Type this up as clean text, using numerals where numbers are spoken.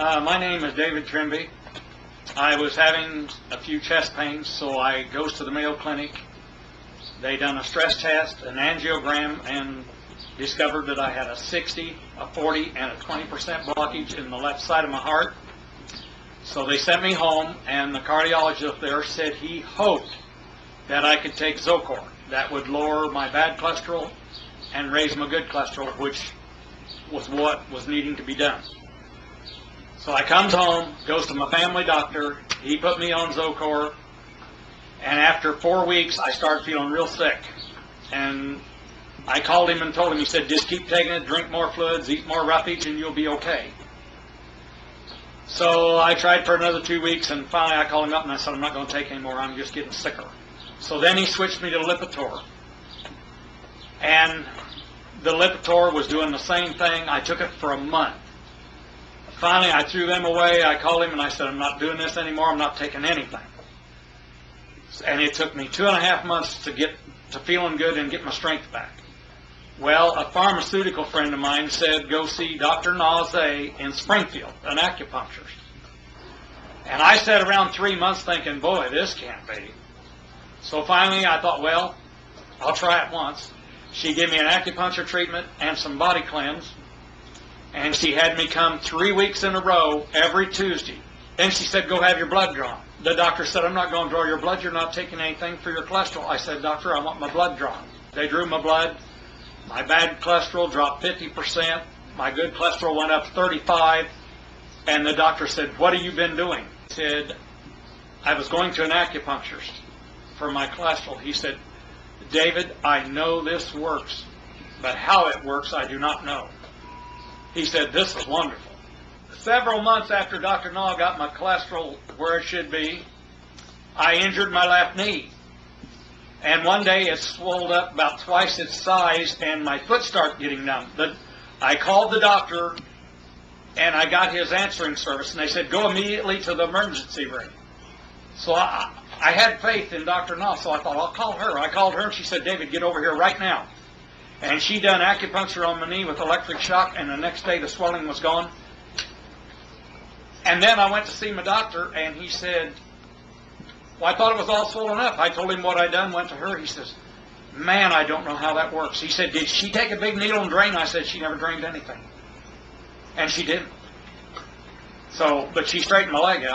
My name is David Trimby. I was having a few chest pains, so I goes to the Mayo Clinic. They done a stress test, an angiogram, and discovered that I had a 60, a 40, and a 20% blockage in the left side of my heart. So they sent me home, and the cardiologist there said he hoped that I could take Zocor. That would lower my bad cholesterol and raise my good cholesterol, which was what was needing to be done. So I comes home, goes to my family doctor. He put me on Zocor, and after 4 weeks, I started feeling real sick. And I called him and told him, he said, just keep taking it, drink more fluids, eat more roughage, and you'll be okay. So I tried for another 2 weeks, and finally I called him up and I said, I'm not going to take any more, I'm just getting sicker. So then he switched me to Lipitor. And the Lipitor was doing the same thing. I took it for a month. Finally, I threw them away. I called him and I said, I'm not doing this anymore. I'm not taking anything. And it took me 2.5 months to get to feeling good and get my strength back. Well, a pharmaceutical friend of mine said, go see Dr. Naze in Springfield, an acupuncturist. And I sat around 3 months thinking, boy, this can't be. So finally, I thought, well, I'll try it once. She gave me an acupuncture treatment and some body cleanse. And she had me come 3 weeks in a row every Tuesday. Then she said, go have your blood drawn. The doctor said, I'm not going to draw your blood. You're not taking anything for your cholesterol. I said, doctor, I want my blood drawn. They drew my blood. My bad cholesterol dropped 50%. My good cholesterol went up 35. And the doctor said, what have you been doing? I said, I was going to an acupuncturist for my cholesterol. He said, David, I know this works, but how it works, I do not know. He said, this is wonderful. Several months after Dr. Naw got my cholesterol where it should be, I injured my left knee. And one day it swelled up about twice its size and my foot started getting numb. I called the doctor and I got his answering service and they said, go immediately to the emergency room. So I had faith in Dr. Naw, so I thought, I'll call her. I called her and she said, David, get over here right now. And she done acupuncture on my knee with electric shock, and the next day the swelling was gone. And then I went to see my doctor, and he said, well, I thought it was all swollen up. I told him what I'd done, went to her. He says, man, I don't know how that works. He said, did she take a big needle and drain? I said, she never drained anything. And she didn't. So, but she straightened my leg out.